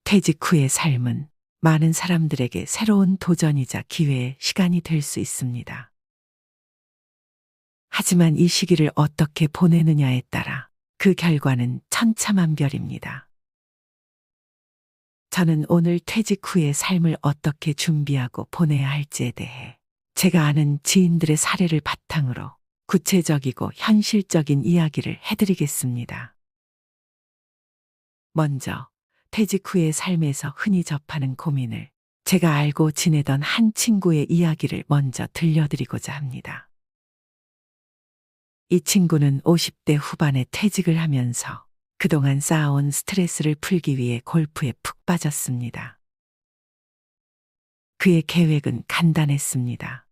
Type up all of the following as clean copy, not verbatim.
퇴직 후의 삶은 많은 사람들에게 새로운 도전이자 기회의 시간이 될 수 있습니다. 하지만 이 시기를 어떻게 보내느냐에 따라 그 결과는 천차만별입니다. 저는 오늘 퇴직 후의 삶을 어떻게 준비하고 보내야 할지에 대해 제가 아는 지인들의 사례를 바탕으로 구체적이고 현실적인 이야기를 해드리겠습니다. 먼저 퇴직 후의 삶에서 흔히 접하는 고민을 제가 알고 지내던 한 친구의 이야기를 먼저 들려드리고자 합니다. 이 친구는 50대 후반에 퇴직을 하면서 그동안 쌓아온 스트레스를 풀기 위해 골프에 푹 빠졌습니다. 그의 계획은 간단했습니다.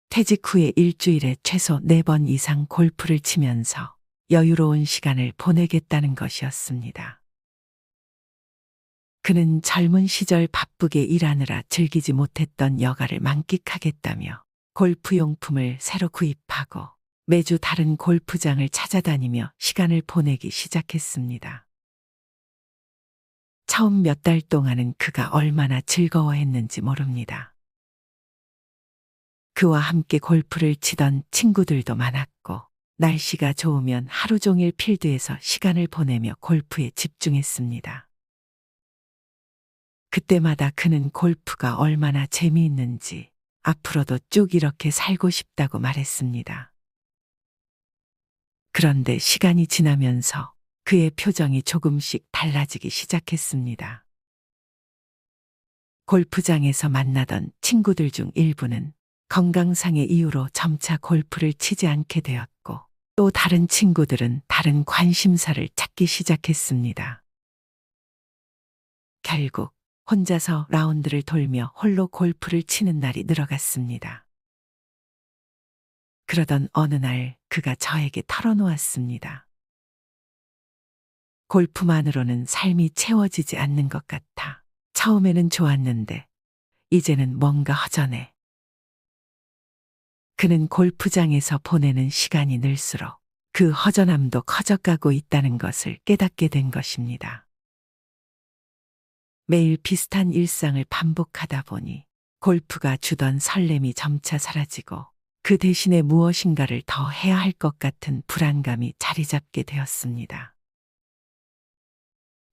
퇴직 후에 일주일에 최소 4번 이상 골프를 치면서 여유로운 시간을 보내겠다는 것이었습니다. 그는 젊은 시절 바쁘게 일하느라 즐기지 못했던 여가를 만끽하겠다며 골프용품을 새로 구입하고 매주 다른 골프장을 찾아다니며 시간을 보내기 시작했습니다. 처음 몇 달 동안은 그가 얼마나 즐거워했는지 모릅니다. 그와 함께 골프를 치던 친구들도 많았고 날씨가 좋으면 하루 종일 필드에서 시간을 보내며 골프에 집중했습니다. 그때마다 그는 골프가 얼마나 재미있는지 앞으로도 쭉 이렇게 살고 싶다고 말했습니다. 그런데 시간이 지나면서 그의 표정이 조금씩 달라지기 시작했습니다. 골프장에서 만나던 친구들 중 일부는 건강상의 이유로 점차 골프를 치지 않게 되었고 또 다른 친구들은 다른 관심사를 찾기 시작했습니다. 결국 혼자서 라운드를 돌며 홀로 골프를 치는 날이 늘어갔습니다. 그러던 어느 날 그가 저에게 털어놓았습니다. 골프만으로는 삶이 채워지지 않는 것 같아. 처음에는 좋았는데 이제는 뭔가 허전해. 그는 골프장에서 보내는 시간이 늘수록 그 허전함도 커져가고 있다는 것을 깨닫게 된 것입니다. 매일 비슷한 일상을 반복하다 보니 골프가 주던 설렘이 점차 사라지고 그 대신에 무엇인가를 더 해야 할 것 같은 불안감이 자리 잡게 되었습니다.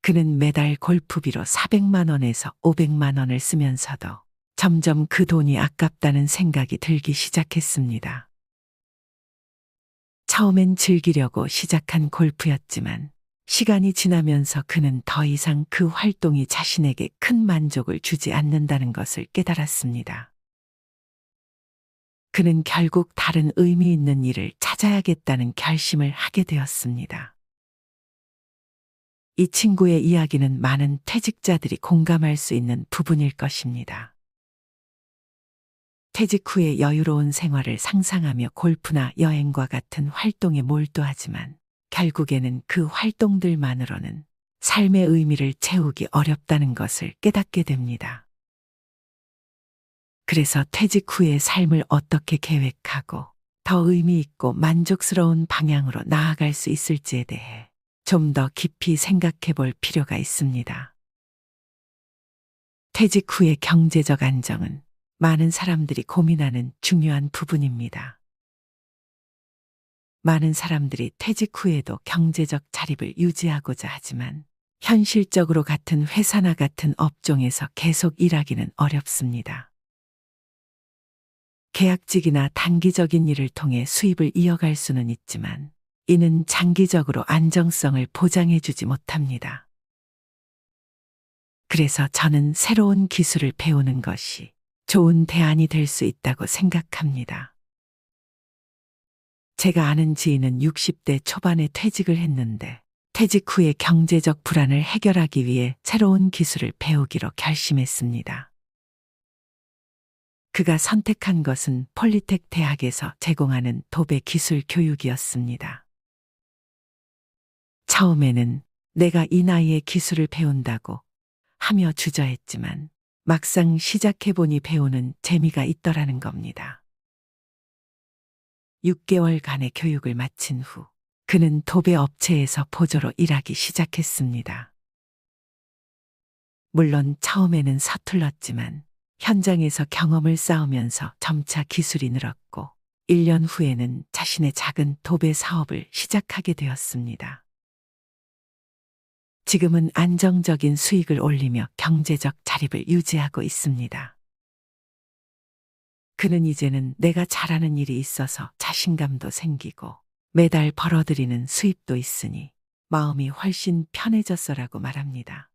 그는 매달 골프비로 400만 원에서 500만 원을 쓰면서도 점점 그 돈이 아깝다는 생각이 들기 시작했습니다. 처음엔 즐기려고 시작한 골프였지만 시간이 지나면서 그는 더 이상 그 활동이 자신에게 큰 만족을 주지 않는다는 것을 깨달았습니다. 그는 결국 다른 의미 있는 일을 찾아야겠다는 결심을 하게 되었습니다. 이 친구의 이야기는 많은 퇴직자들이 공감할 수 있는 부분일 것입니다. 퇴직 후의 여유로운 생활을 상상하며 골프나 여행과 같은 활동에 몰두하지만 결국에는 그 활동들만으로는 삶의 의미를 채우기 어렵다는 것을 깨닫게 됩니다. 그래서 퇴직 후의 삶을 어떻게 계획하고 더 의미 있고 만족스러운 방향으로 나아갈 수 있을지에 대해 좀 더 깊이 생각해 볼 필요가 있습니다. 퇴직 후의 경제적 안정은 많은 사람들이 고민하는 중요한 부분입니다. 많은 사람들이 퇴직 후에도 경제적 자립을 유지하고자 하지만 현실적으로 같은 회사나 같은 업종에서 계속 일하기는 어렵습니다. 계약직이나 단기적인 일을 통해 수입을 이어갈 수는 있지만 이는 장기적으로 안정성을 보장해주지 못합니다. 그래서 저는 새로운 기술을 배우는 것이 좋은 대안이 될 수 있다고 생각합니다. 제가 아는 지인은 60대 초반에 퇴직을 했는데 퇴직 후의 경제적 불안을 해결하기 위해 새로운 기술을 배우기로 결심했습니다. 그가 선택한 것은 폴리텍 대학에서 제공하는 도배 기술 교육이었습니다. 처음에는 내가 이 나이에 기술을 배운다고 하며 주저했지만 막상 시작해보니 배우는 재미가 있더라는 겁니다. 6개월간의 교육을 마친 후 그는 도배 업체에서 보조로 일하기 시작했습니다. 물론 처음에는 서툴렀지만 현장에서 경험을 쌓으면서 점차 기술이 늘었고 1년 후에는 자신의 작은 도배 사업을 시작하게 되었습니다. 지금은 안정적인 수익을 올리며 경제적 자립을 유지하고 있습니다. 그는 이제는 내가 잘하는 일이 있어서 자신감도 생기고 매달 벌어들이는 수입도 있으니 마음이 훨씬 편해졌어라고 말합니다.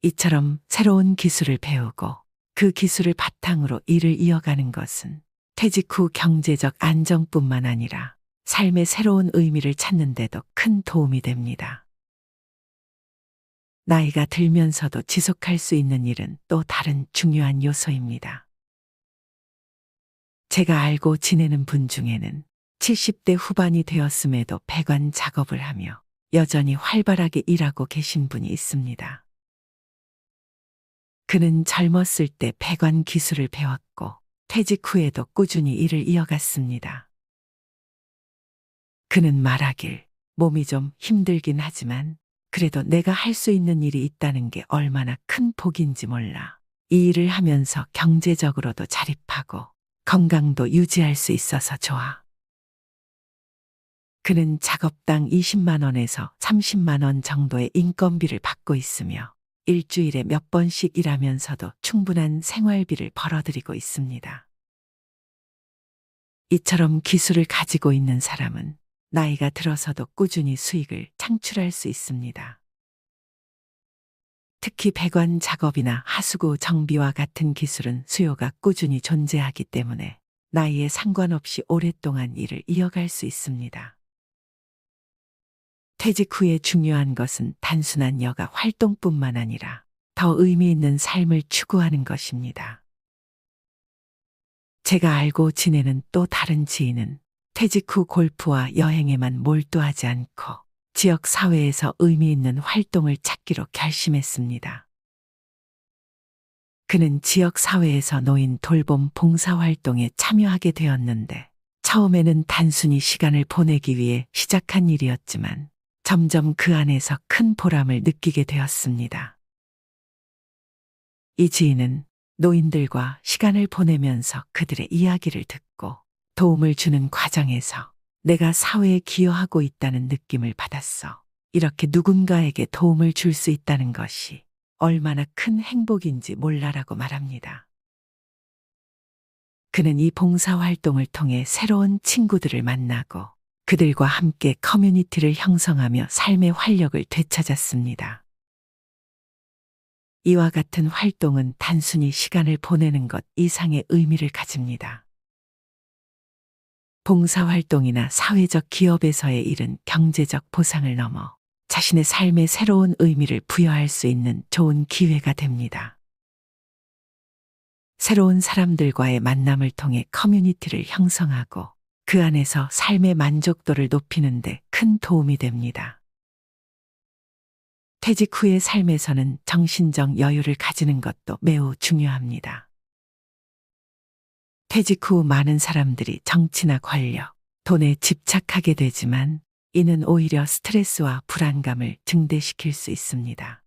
이처럼 새로운 기술을 배우고 그 기술을 바탕으로 일을 이어가는 것은 퇴직 후 경제적 안정뿐만 아니라 삶의 새로운 의미를 찾는 데도 큰 도움이 됩니다. 나이가 들면서도 지속할 수 있는 일은 또 다른 중요한 요소입니다. 제가 알고 지내는 분 중에는 70대 후반이 되었음에도 배관 작업을 하며 여전히 활발하게 일하고 계신 분이 있습니다. 그는 젊었을 때 배관 기술을 배웠고 퇴직 후에도 꾸준히 일을 이어갔습니다. 그는 말하길 몸이 좀 힘들긴 하지만 그래도 내가 할 수 있는 일이 있다는 게 얼마나 큰 복인지 몰라. 이 일을 하면서 경제적으로도 자립하고 건강도 유지할 수 있어서 좋아. 그는 작업당 20만 원에서 30만 원 정도의 인건비를 받고 있으며 일주일에 몇 번씩 일하면서도 충분한 생활비를 벌어들이고 있습니다. 이처럼 기술을 가지고 있는 사람은 나이가 들어서도 꾸준히 수익을 창출할 수 있습니다. 특히 배관 작업이나 하수구 정비와 같은 기술은 수요가 꾸준히 존재하기 때문에 나이에 상관없이 오랫동안 일을 이어갈 수 있습니다. 퇴직 후에 중요한 것은 단순한 여가 활동뿐만 아니라 더 의미 있는 삶을 추구하는 것입니다. 제가 알고 지내는 또 다른 지인은 퇴직 후 골프와 여행에만 몰두하지 않고 지역 사회에서 의미 있는 활동을 찾기로 결심했습니다. 그는 지역 사회에서 노인 돌봄 봉사활동에 참여하게 되었는데 처음에는 단순히 시간을 보내기 위해 시작한 일이었지만 점점 그 안에서 큰 보람을 느끼게 되었습니다. 이 지인은 노인들과 시간을 보내면서 그들의 이야기를 듣고 도움을 주는 과정에서 내가 사회에 기여하고 있다는 느낌을 받았어. 이렇게 누군가에게 도움을 줄 수 있다는 것이 얼마나 큰 행복인지 몰라라고 말합니다. 그는 이 봉사활동을 통해 새로운 친구들을 만나고 그들과 함께 커뮤니티를 형성하며 삶의 활력을 되찾았습니다. 이와 같은 활동은 단순히 시간을 보내는 것 이상의 의미를 가집니다. 봉사활동이나 사회적 기업에서의 일은 경제적 보상을 넘어 자신의 삶에 새로운 의미를 부여할 수 있는 좋은 기회가 됩니다. 새로운 사람들과의 만남을 통해 커뮤니티를 형성하고 그 안에서 삶의 만족도를 높이는 데 큰 도움이 됩니다. 퇴직 후의 삶에서는 정신적 여유를 가지는 것도 매우 중요합니다. 퇴직 후 많은 사람들이 정치나 권력, 돈에 집착하게 되지만 이는 오히려 스트레스와 불안감을 증대시킬 수 있습니다.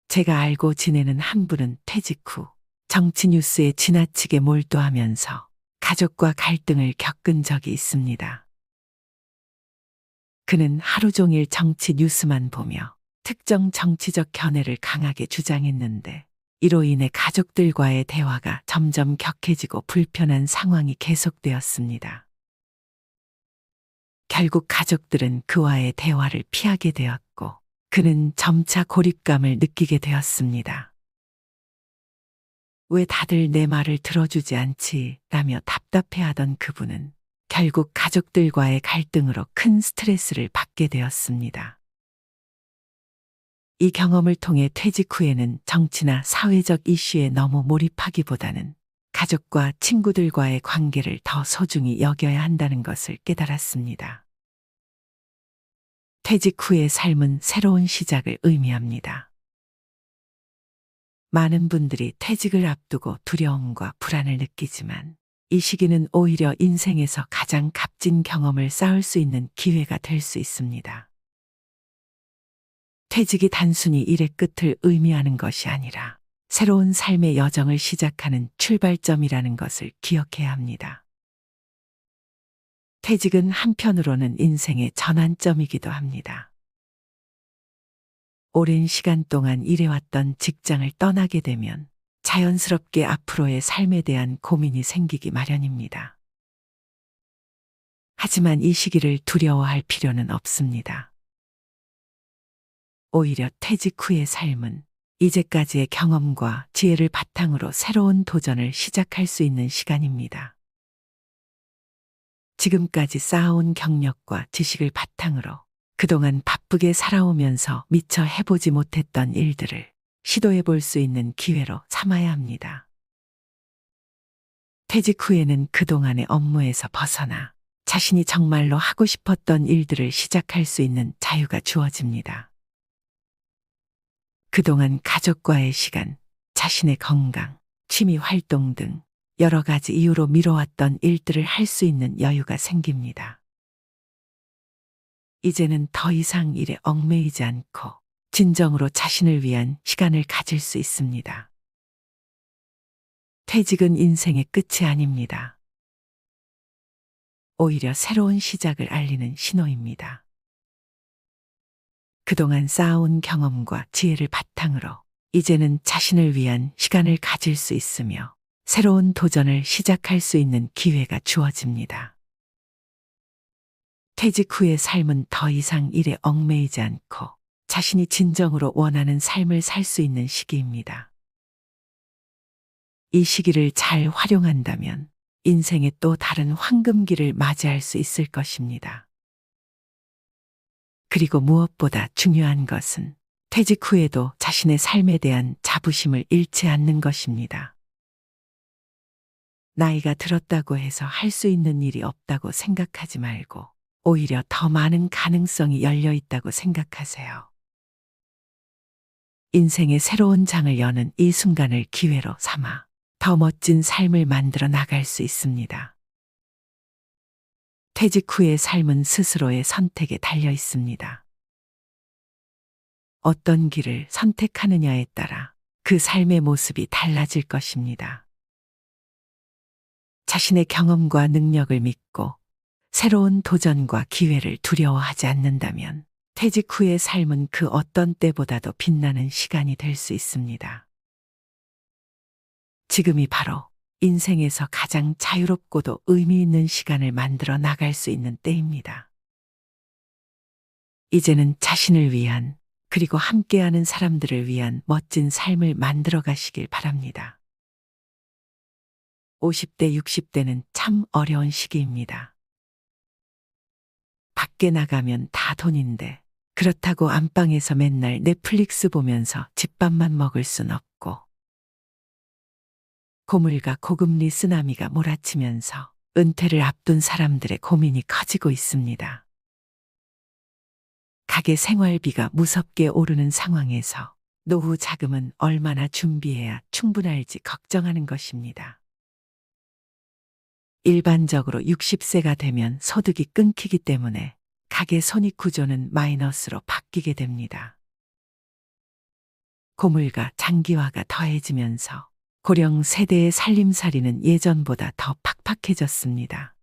제가 알고 지내는 한 분은 퇴직 후 정치 뉴스에 지나치게 몰두하면서 가족과 갈등을 겪은 적이 있습니다. 그는 하루 종일 정치 뉴스만 보며 특정 정치적 견해를 강하게 주장했는데 이로 인해 가족들과의 대화가 점점 격해지고 불편한 상황이 계속되었습니다. 결국 가족들은 그와의 대화를 피하게 되었고 그는 점차 고립감을 느끼게 되었습니다. 왜 다들 내 말을 들어주지 않지? 라며 답답해하던 그분은 결국 가족들과의 갈등으로 큰 스트레스를 받게 되었습니다. 이 경험을 통해 퇴직 후에는 정치나 사회적 이슈에 너무 몰입하기보다는 가족과 친구들과의 관계를 더 소중히 여겨야 한다는 것을 깨달았습니다. 퇴직 후의 삶은 새로운 시작을 의미합니다. 많은 분들이 퇴직을 앞두고 두려움과 불안을 느끼지만 이 시기는 오히려 인생에서 가장 값진 경험을 쌓을 수 있는 기회가 될 수 있습니다. 퇴직이 단순히 일의 끝을 의미하는 것이 아니라 새로운 삶의 여정을 시작하는 출발점이라는 것을 기억해야 합니다. 퇴직은 한편으로는 인생의 전환점이기도 합니다. 오랜 시간 동안 일해왔던 직장을 떠나게 되면 자연스럽게 앞으로의 삶에 대한 고민이 생기기 마련입니다. 하지만 이 시기를 두려워할 필요는 없습니다. 오히려 퇴직 후의 삶은 이제까지의 경험과 지혜를 바탕으로 새로운 도전을 시작할 수 있는 시간입니다. 지금까지 쌓아온 경력과 지식을 바탕으로 그동안 바쁘게 살아오면서 미처 해보지 못했던 일들을 시도해 볼 수 있는 기회로 삼아야 합니다. 퇴직 후에는 그동안의 업무에서 벗어나 자신이 정말로 하고 싶었던 일들을 시작할 수 있는 자유가 주어집니다. 그동안 가족과의 시간, 자신의 건강, 취미 활동 등 여러 가지 이유로 미뤄왔던 일들을 할 수 있는 여유가 생깁니다. 이제는 더 이상 일에 얽매이지 않고 진정으로 자신을 위한 시간을 가질 수 있습니다. 퇴직은 인생의 끝이 아닙니다. 오히려 새로운 시작을 알리는 신호입니다. 그동안 쌓아온 경험과 지혜를 바탕으로 이제는 자신을 위한 시간을 가질 수 있으며 새로운 도전을 시작할 수 있는 기회가 주어집니다. 퇴직 후의 삶은 더 이상 일에 얽매이지 않고 자신이 진정으로 원하는 삶을 살 수 있는 시기입니다. 이 시기를 잘 활용한다면 인생의 또 다른 황금기를 맞이할 수 있을 것입니다. 그리고 무엇보다 중요한 것은 퇴직 후에도 자신의 삶에 대한 자부심을 잃지 않는 것입니다. 나이가 들었다고 해서 할 수 있는 일이 없다고 생각하지 말고 오히려 더 많은 가능성이 열려 있다고 생각하세요. 인생의 새로운 장을 여는 이 순간을 기회로 삼아 더 멋진 삶을 만들어 나갈 수 있습니다. 퇴직 후의 삶은 스스로의 선택에 달려 있습니다. 어떤 길을 선택하느냐에 따라 그 삶의 모습이 달라질 것입니다. 자신의 경험과 능력을 믿고 새로운 도전과 기회를 두려워하지 않는다면 퇴직 후의 삶은 그 어떤 때보다도 빛나는 시간이 될 수 있습니다. 지금이 바로 인생에서 가장 자유롭고도 의미 있는 시간을 만들어 나갈 수 있는 때입니다. 이제는 자신을 위한 그리고 함께하는 사람들을 위한 멋진 삶을 만들어 가시길 바랍니다. 50대, 60대는 참 어려운 시기입니다. 밖에 나가면 다 돈인데 그렇다고 안방에서 맨날 넷플릭스 보면서 집밥만 먹을 순 없고 고물가 고금리 쓰나미가 몰아치면서 은퇴를 앞둔 사람들의 고민이 커지고 있습니다. 가계 생활비가 무섭게 오르는 상황에서 노후 자금은 얼마나 준비해야 충분할지 걱정하는 것입니다. 일반적으로 60세가 되면 소득이 끊기기 때문에 가계 손익 구조는 마이너스로 바뀌게 됩니다. 고물가 장기화가 더해지면서 고령 세대의 살림살이는 예전보다 더 팍팍해졌습니다.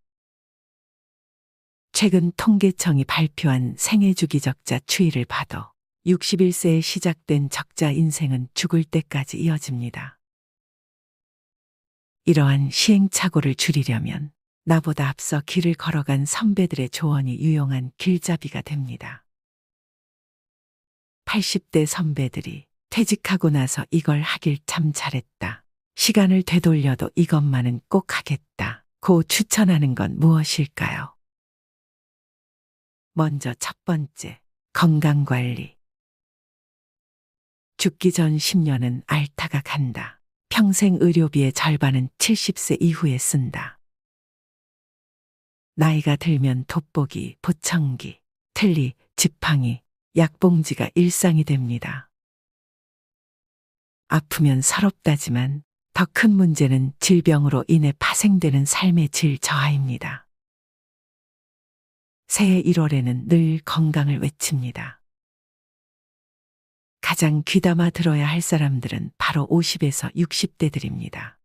최근 통계청이 발표한 생애주기 적자 추이를 봐도 61세에 시작된 적자 인생은 죽을 때까지 이어집니다. 이러한 시행착오를 줄이려면 나보다 앞서 길을 걸어간 선배들의 조언이 유용한 길잡이가 됩니다. 80대 선배들이 퇴직하고 나서 이걸 하길 참 잘했다. 시간을 되돌려도 이것만은 꼭 하겠다. 고 추천하는 건 무엇일까요? 먼저 첫 번째, 건강관리. 죽기 전 10년은 앓다가 간다. 평생 의료비의 절반은 70세 이후에 쓴다. 나이가 들면 돋보기, 보청기, 틀니, 지팡이, 약봉지가 일상이 됩니다. 아프면 서럽다지만 더 큰 문제는 질병으로 인해 파생되는 삶의 질 저하입니다. 새해 1월에는 늘 건강을 외칩니다. 가장 귀담아 들어야 할 사람들은 바로 50에서 60대들입니다.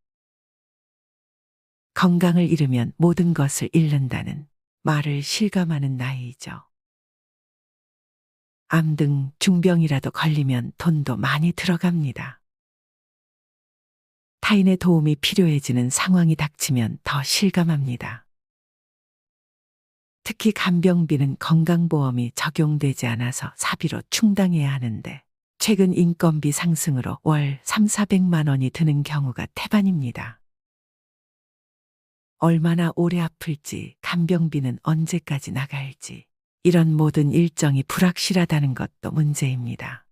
건강을 잃으면 모든 것을 잃는다는 말을 실감하는 나이이죠. 암 등 중병이라도 걸리면 돈도 많이 들어갑니다. 타인의 도움이 필요해지는 상황이 닥치면 더 실감합니다. 특히 간병비는 건강보험이 적용되지 않아서 사비로 충당해야 하는데 최근 인건비 상승으로 월 3, 400만 원이 드는 경우가 태반입니다. 얼마나 오래 아플지, 간병비는 언제까지 나갈지, 이런 모든 일정이 불확실하다는 것도 문제입니다.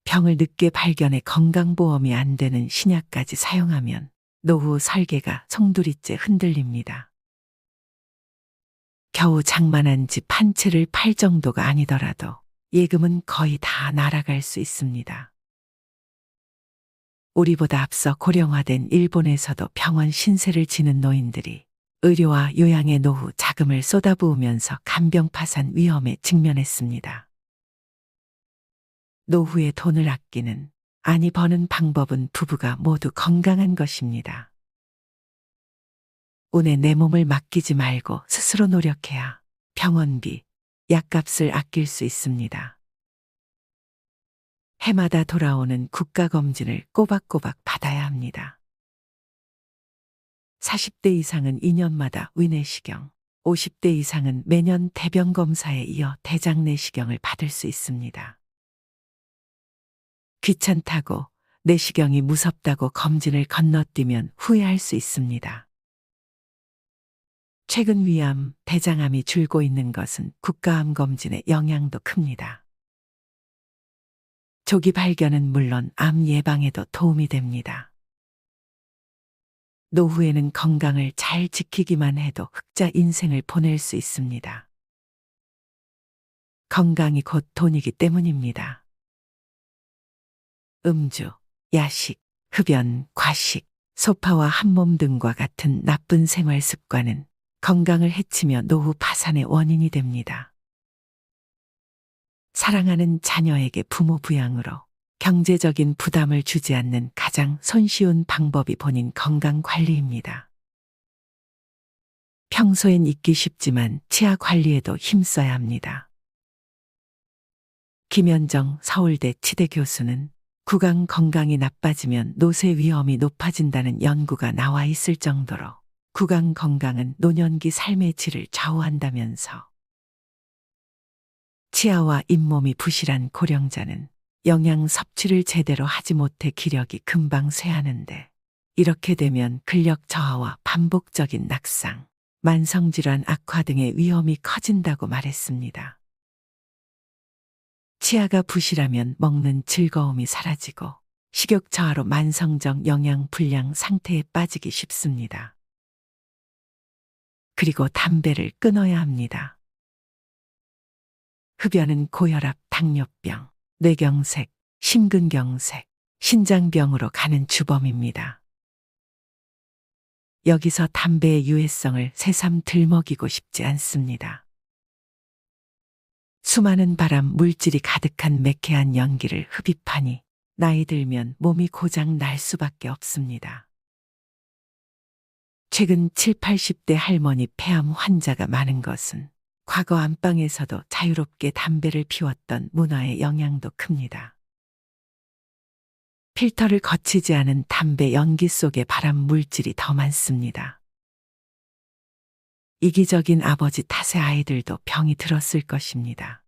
병을 늦게 발견해 건강보험이 안 되는 신약까지 사용하면 노후 설계가 송두리째 흔들립니다. 겨우 장만한 집 한 채를 팔 정도가 아니더라도 예금은 거의 다 날아갈 수 있습니다. 우리보다 앞서 고령화된 일본에서도 병원 신세를 지는 노인들이 의료와 요양의 노후 자금을 쏟아부으면서 간병 파산 위험에 직면했습니다. 노후에 돈을 아끼는, 아니 버는 방법은 부부가 모두 건강한 것입니다. 운에 내 몸을 맡기지 말고 스스로 노력해야 병원비, 약값을 아낄 수 있습니다. 해마다 돌아오는 국가검진을 꼬박꼬박 받아야 합니다. 40대 이상은 2년마다 위내시경, 50대 이상은 매년 대변검사에 이어 대장내시경을 받을 수 있습니다. 귀찮다고, 내시경이 무섭다고 검진을 건너뛰면 후회할 수 있습니다. 최근 위암, 대장암이 줄고 있는 것은 국가암 검진의 영향도 큽니다. 조기 발견은 물론 암 예방에도 도움이 됩니다. 노후에는 건강을 잘 지키기만 해도 흑자 인생을 보낼 수 있습니다. 건강이 곧 돈이기 때문입니다. 음주, 야식, 흡연, 과식, 소파와 한몸 등과 같은 나쁜 생활 습관은 건강을 해치며 노후 파산의 원인이 됩니다. 사랑하는 자녀에게 부모 부양으로 경제적인 부담을 주지 않는 가장 손쉬운 방법이 본인 건강 관리입니다. 평소엔 잊기 쉽지만 치아 관리에도 힘써야 합니다. 김현정 서울대 치대 교수는 구강 건강이 나빠지면 노쇠 위험이 높아진다는 연구가 나와 있을 정도로 구강 건강은 노년기 삶의 질을 좌우한다면서 치아와 잇몸이 부실한 고령자는 영양 섭취를 제대로 하지 못해 기력이 금방 쇠하는데 이렇게 되면 근력 저하와 반복적인 낙상, 만성질환 악화 등의 위험이 커진다고 말했습니다. 치아가 부실하면 먹는 즐거움이 사라지고 식욕 저하로 만성적 영양 불량 상태에 빠지기 쉽습니다. 그리고 담배를 끊어야 합니다. 흡연은 고혈압, 당뇨병, 뇌경색, 심근경색, 신장병으로 가는 주범입니다. 여기서 담배의 유해성을 새삼 들먹이고 싶지 않습니다. 수많은 발암 물질이 가득한 매캐한 연기를 흡입하니 나이 들면 몸이 고장 날 수밖에 없습니다. 최근 7, 80대 할머니 폐암 환자가 많은 것은 과거 안방에서도 자유롭게 담배를 피웠던 문화의 영향도 큽니다. 필터를 거치지 않은 담배 연기 속에 발암 물질이 더 많습니다. 이기적인 아버지 탓에 아이들도 병이 들었을 것입니다.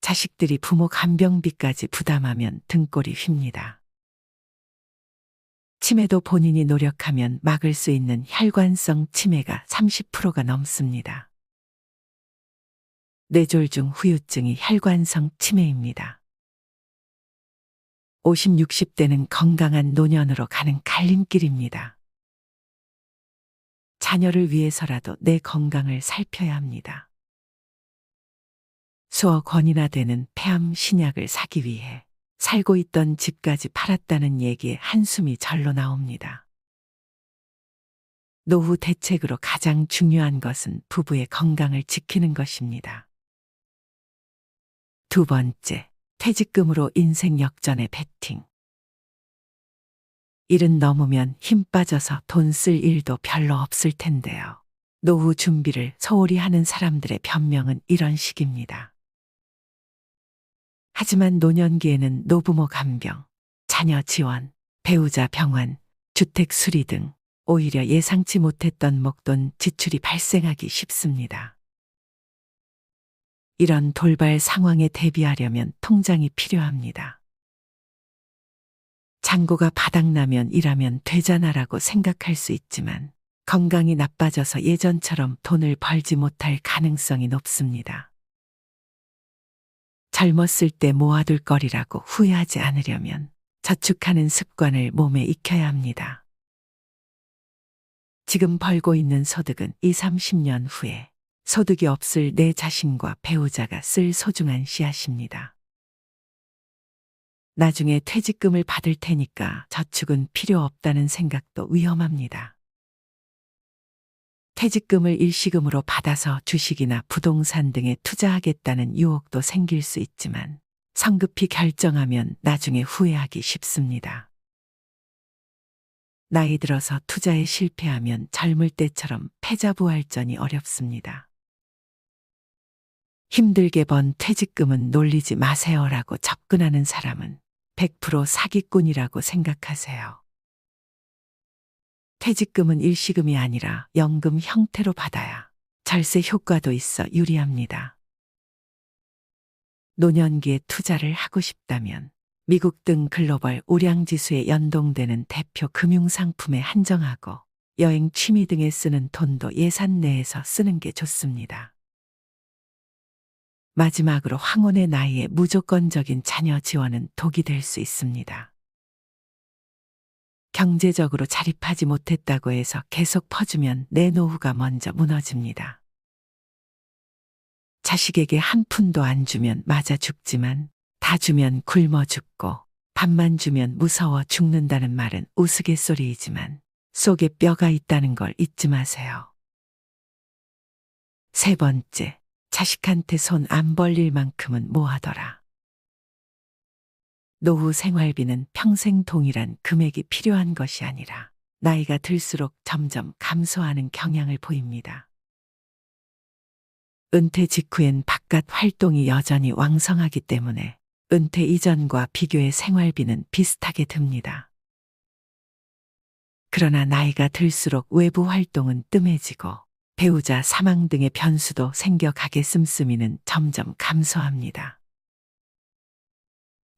자식들이 부모 간병비까지 부담하면 등골이 휩니다. 치매도 본인이 노력하면 막을 수 있는 혈관성 치매가 30%가 넘습니다. 뇌졸중 후유증이 혈관성 치매입니다. 50, 60대는 건강한 노년으로 가는 갈림길입니다. 자녀를 위해서라도 내 건강을 살펴야 합니다. 수억 원이나 되는 폐암 신약을 사기 위해 살고 있던 집까지 팔았다는 얘기에 한숨이 절로 나옵니다. 노후 대책으로 가장 중요한 것은 부부의 건강을 지키는 것입니다. 두 번째, 퇴직금으로 인생 역전의 베팅. 일은 넘으면 힘 빠져서 돈 쓸 일도 별로 없을 텐데요. 노후 준비를 소홀히 하는 사람들의 변명은 이런 식입니다. 하지만 노년기에는 노부모 간병, 자녀 지원, 배우자 병환, 주택 수리 등 오히려 예상치 못했던 목돈 지출이 발생하기 쉽습니다. 이런 돌발 상황에 대비하려면 통장이 필요합니다. 잔고가 바닥나면 일하면 되잖아라고 생각할 수 있지만 건강이 나빠져서 예전처럼 돈을 벌지 못할 가능성이 높습니다. 젊었을 때 모아둘 거리라고 후회하지 않으려면 저축하는 습관을 몸에 익혀야 합니다. 지금 벌고 있는 소득은 20, 30년 후에 소득이 없을 내 자신과 배우자가 쓸 소중한 씨앗입니다. 나중에 퇴직금을 받을 테니까 저축은 필요 없다는 생각도 위험합니다. 퇴직금을 일시금으로 받아서 주식이나 부동산 등에 투자하겠다는 유혹도 생길 수 있지만 성급히 결정하면 나중에 후회하기 쉽습니다. 나이 들어서 투자에 실패하면 젊을 때처럼 패자부활전이 어렵습니다. 힘들게 번 퇴직금은 놀리지 마세요라고 접근하는 사람은 100% 사기꾼이라고 생각하세요. 퇴직금은 일시금이 아니라 연금 형태로 받아야 절세 효과도 있어 유리합니다. 노년기에 투자를 하고 싶다면 미국 등 글로벌 우량지수에 연동되는 대표 금융상품에 한정하고 여행 취미 등에 쓰는 돈도 예산 내에서 쓰는 게 좋습니다. 마지막으로 황혼의 나이에 무조건적인 자녀 지원은 독이 될 수 있습니다. 경제적으로 자립하지 못했다고 해서 계속 퍼주면 내 노후가 먼저 무너집니다. 자식에게 한 푼도 안 주면 맞아 죽지만 다 주면 굶어 죽고 밥만 주면 무서워 죽는다는 말은 우스갯소리이지만 속에 뼈가 있다는 걸 잊지 마세요. 세 번째, 자식한테 손 안 벌릴 만큼은 모아둬라. 노후 생활비는 평생 동일한 금액이 필요한 것이 아니라 나이가 들수록 점점 감소하는 경향을 보입니다. 은퇴 직후엔 바깥 활동이 여전히 왕성하기 때문에 은퇴 이전과 비교해 생활비는 비슷하게 듭니다. 그러나 나이가 들수록 외부 활동은 뜸해지고 배우자 사망 등의 변수도 생겨가게 씀씀이는 점점 감소합니다.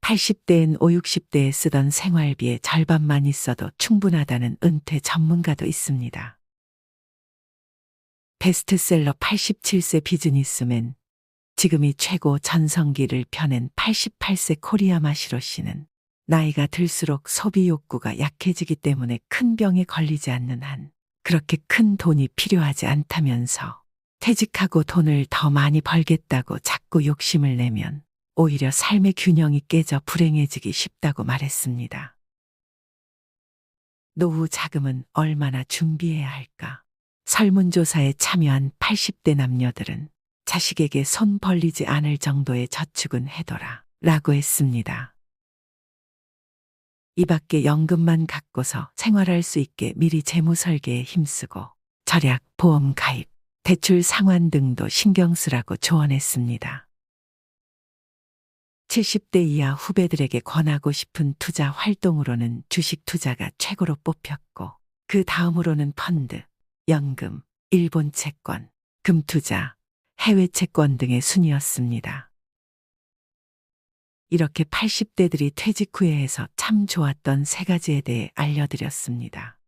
80대엔 5, 60대에 쓰던 생활비의 절반만 있어도 충분하다는 은퇴 전문가도 있습니다. 베스트셀러 87세 비즈니스맨, 지금이 최고 전성기를 펴낸 88세 코리아 마시로 씨는 나이가 들수록 소비 욕구가 약해지기 때문에 큰 병에 걸리지 않는 한 그렇게 큰 돈이 필요하지 않다면서 퇴직하고 돈을 더 많이 벌겠다고 자꾸 욕심을 내면 오히려 삶의 균형이 깨져 불행해지기 쉽다고 말했습니다. 노후 자금은 얼마나 준비해야 할까? 설문조사에 참여한 80대 남녀들은 자식에게 손 벌리지 않을 정도의 저축은 해둬라 라고 했습니다. 이 밖에 연금만 갖고서 생활할 수 있게 미리 재무 설계에 힘쓰고 절약, 보험 가입, 대출 상환 등도 신경 쓰라고 조언했습니다. 70대 이하 후배들에게 권하고 싶은 투자 활동으로는 주식 투자가 최고로 뽑혔고 그 다음으로는 펀드, 연금, 일본 채권, 금투자, 해외 채권 등의 순이었습니다. 이렇게 80대들이 퇴직 후에 해서 참 좋았던 세 가지에 대해 알려드렸습니다.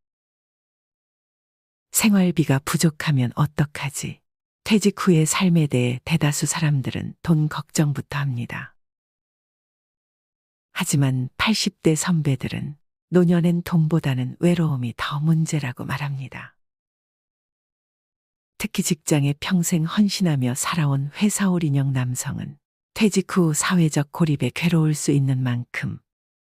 생활비가 부족하면 어떡하지? 퇴직 후의 삶에 대해 대다수 사람들은 돈 걱정부터 합니다. 하지만 80대 선배들은 노년엔 돈보다는 외로움이 더 문제라고 말합니다. 특히 직장에 평생 헌신하며 살아온 회사올인형 남성은 퇴직 후 사회적 고립에 괴로울 수 있는 만큼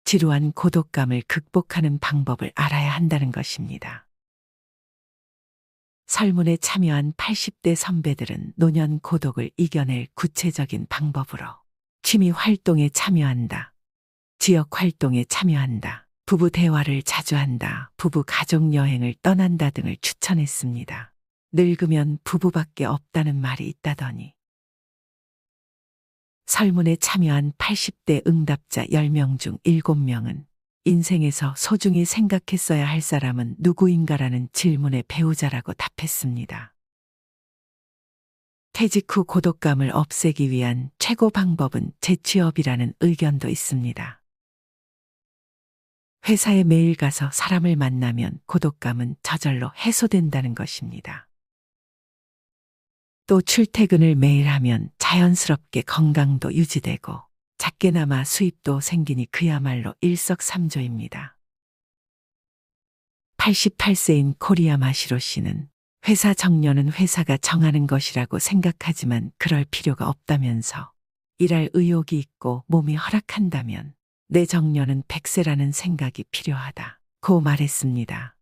지루한 고독감을 극복하는 방법을 알아야 한다는 것입니다. 설문에 참여한 80대 선배들은 노년 고독을 이겨낼 구체적인 방법으로 취미 활동에 참여한다. 지역 활동에 참여한다. 부부 대화를 자주 한다. 부부 가족 여행을 떠난다 등을 추천했습니다. 늙으면 부부밖에 없다는 말이 있다더니. 설문에 참여한 80대 응답자 10명 중 7명은 인생에서 소중히 생각했어야 할 사람은 누구인가라는 질문의 배우자라고 답했습니다. 퇴직 후 고독감을 없애기 위한 최고 방법은 재취업이라는 의견도 있습니다. 회사에 매일 가서 사람을 만나면 고독감은 저절로 해소된다는 것입니다. 또 출퇴근을 매일 하면 자연스럽게 건강도 유지되고 작게나마 수입도 생기니 그야말로 일석삼조입니다. 88세인 코리아 마시로 씨는 회사 정년은 회사가 정하는 것이라고 생각하지만 그럴 필요가 없다면서 일할 의욕이 있고 몸이 허락한다면 내 정년은 100세라는 생각이 필요하다고 말했습니다.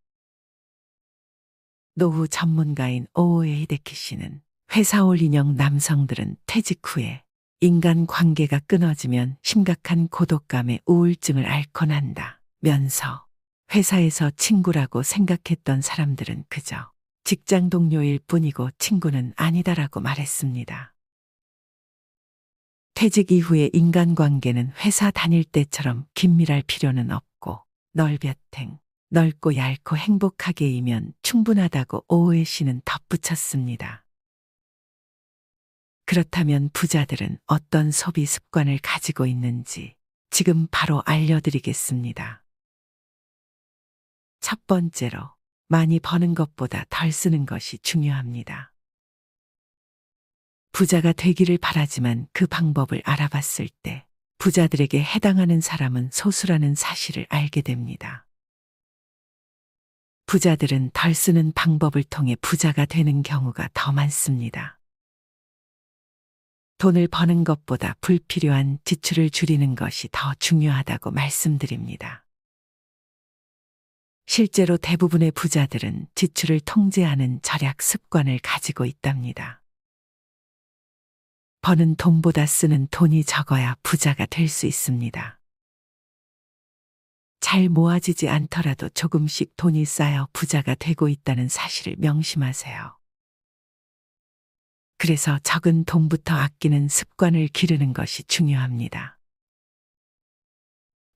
노후 전문가인 오오에 히데키 씨는 회사 올 인형 남성들은 퇴직 후에 인간 관계가 끊어지면 심각한 고독감에 우울증을 앓곤 한다면서 회사에서 친구라고 생각했던 사람들은 그저 직장 동료일 뿐이고 친구는 아니다라고 말했습니다. 퇴직 이후의 인간관계는 회사 다닐 때처럼 긴밀할 필요는 없고 널볕행, 넓고 얇고 행복하게이면 충분하다고 오오에 씨는 덧붙였습니다. 그렇다면 부자들은 어떤 소비 습관을 가지고 있는지 지금 바로 알려드리겠습니다. 첫 번째로, 많이 버는 것보다 덜 쓰는 것이 중요합니다. 부자가 되기를 바라지만 그 방법을 알아봤을 때 부자들에게 해당하는 사람은 소수라는 사실을 알게 됩니다. 부자들은 덜 쓰는 방법을 통해 부자가 되는 경우가 더 많습니다. 돈을 버는 것보다 불필요한 지출을 줄이는 것이 더 중요하다고 말씀드립니다. 실제로 대부분의 부자들은 지출을 통제하는 절약 습관을 가지고 있답니다. 버는 돈보다 쓰는 돈이 적어야 부자가 될 수 있습니다. 잘 모아지지 않더라도 조금씩 돈이 쌓여 부자가 되고 있다는 사실을 명심하세요. 그래서 적은 돈부터 아끼는 습관을 기르는 것이 중요합니다.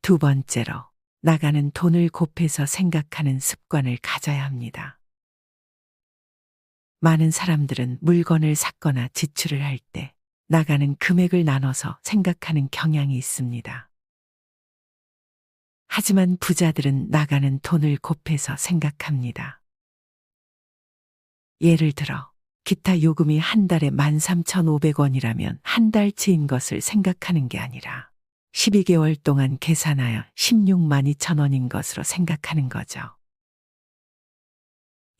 두 번째로, 나가는 돈을 곱해서 생각하는 습관을 가져야 합니다. 많은 사람들은 물건을 샀거나 지출을 할 때 나가는 금액을 나눠서 생각하는 경향이 있습니다. 하지만 부자들은 나가는 돈을 곱해서 생각합니다. 예를 들어, 기타 요금이 한 달에 13,500원이라면 한 달치인 것을 생각하는 게 아니라 12개월 동안 계산하여 162,000원인 것으로 생각하는 거죠.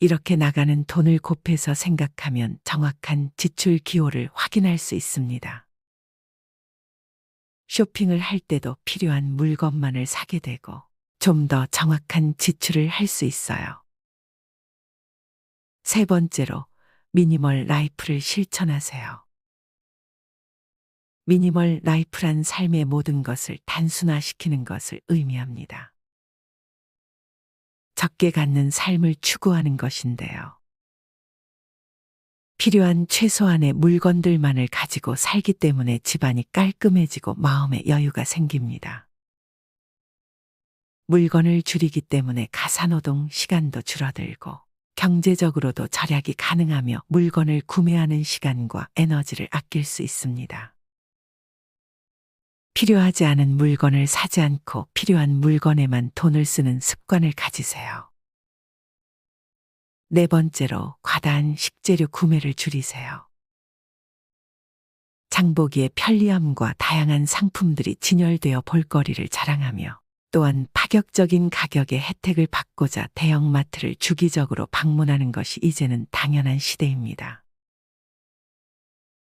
이렇게 나가는 돈을 곱해서 생각하면 정확한 지출 기호를 확인할 수 있습니다. 쇼핑을 할 때도 필요한 물건만을 사게 되고 좀 더 정확한 지출을 할 수 있어요. 세 번째로, 미니멀 라이프를 실천하세요. 미니멀 라이프란 삶의 모든 것을 단순화시키는 것을 의미합니다. 적게 갖는 삶을 추구하는 것인데요. 필요한 최소한의 물건들만을 가지고 살기 때문에 집안이 깔끔해지고 마음의 여유가 생깁니다. 물건을 줄이기 때문에 가사노동 시간도 줄어들고 경제적으로도 절약이 가능하며 물건을 구매하는 시간과 에너지를 아낄 수 있습니다. 필요하지 않은 물건을 사지 않고 필요한 물건에만 돈을 쓰는 습관을 가지세요. 네 번째로, 과다한 식재료 구매를 줄이세요. 장보기의 편리함과 다양한 상품들이 진열되어 볼거리를 자랑하며 또한 파격적인 가격의 혜택을 받고자 대형마트를 주기적으로 방문하는 것이 이제는 당연한 시대입니다.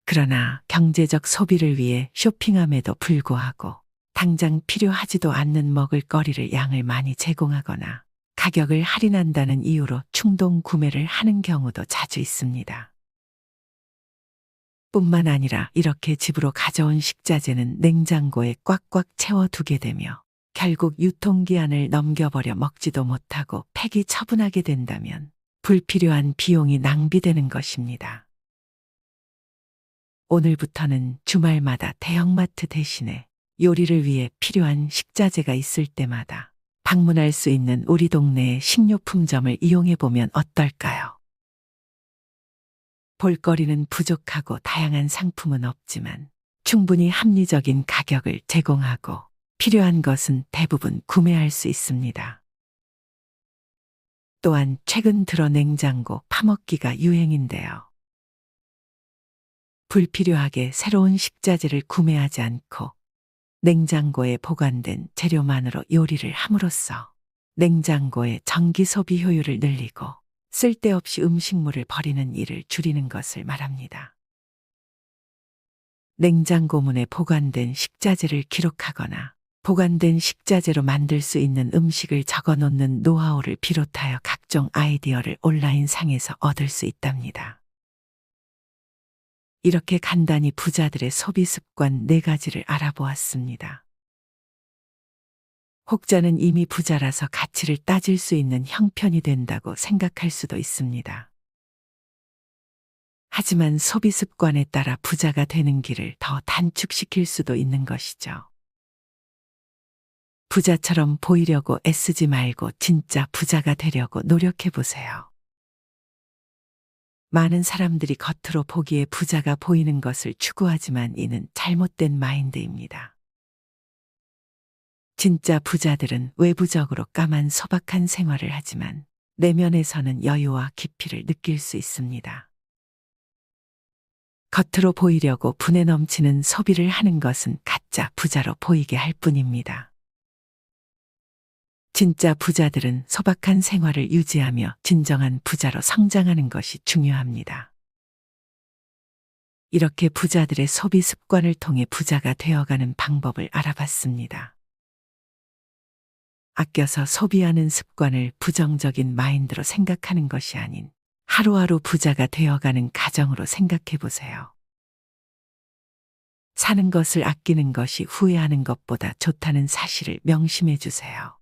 그러나 경제적 소비를 위해 쇼핑함에도 불구하고 당장 필요하지도 않는 먹을거리를 양을 많이 제공하거나 가격을 할인한다는 이유로 충동 구매를 하는 경우도 자주 있습니다. 뿐만 아니라 이렇게 집으로 가져온 식자재는 냉장고에 꽉꽉 채워두게 되며 결국 유통기한을 넘겨버려 먹지도 못하고 폐기 처분하게 된다면 불필요한 비용이 낭비되는 것입니다. 오늘부터는 주말마다 대형마트 대신에 요리를 위해 필요한 식자재가 있을 때마다 방문할 수 있는 우리 동네의 식료품점을 이용해 보면 어떨까요? 볼거리는 부족하고 다양한 상품은 없지만 충분히 합리적인 가격을 제공하고 필요한 것은 대부분 구매할 수 있습니다. 또한 최근 들어 냉장고 파먹기가 유행인데요. 불필요하게 새로운 식자재를 구매하지 않고 냉장고에 보관된 재료만으로 요리를 함으로써 냉장고의 전기 소비 효율을 늘리고 쓸데없이 음식물을 버리는 일을 줄이는 것을 말합니다. 냉장고문에 보관된 식자재를 기록하거나 보관된 식자재로 만들 수 있는 음식을 적어 놓는 노하우를 비롯하여 각종 아이디어를 온라인상에서 얻을 수 있답니다. 이렇게 간단히 부자들의 소비 습관 4가지를 알아보았습니다. 혹자는 이미 부자라서 가치를 따질 수 있는 형편이 된다고 생각할 수도 있습니다. 하지만 소비 습관에 따라 부자가 되는 길을 더 단축시킬 수도 있는 것이죠. 부자처럼 보이려고 애쓰지 말고 진짜 부자가 되려고 노력해 보세요. 많은 사람들이 겉으로 보기에 부자가 보이는 것을 추구하지만 이는 잘못된 마인드입니다. 진짜 부자들은 외부적으로 까만 소박한 생활을 하지만 내면에서는 여유와 깊이를 느낄 수 있습니다. 겉으로 보이려고 분에 넘치는 소비를 하는 것은 가짜 부자로 보이게 할 뿐입니다. 진짜 부자들은 소박한 생활을 유지하며 진정한 부자로 성장하는 것이 중요합니다. 이렇게 부자들의 소비 습관을 통해 부자가 되어가는 방법을 알아봤습니다. 아껴서 소비하는 습관을 부정적인 마인드로 생각하는 것이 아닌 하루하루 부자가 되어가는 가정으로 생각해 보세요. 사는 것을 아끼는 것이 후회하는 것보다 좋다는 사실을 명심해 주세요.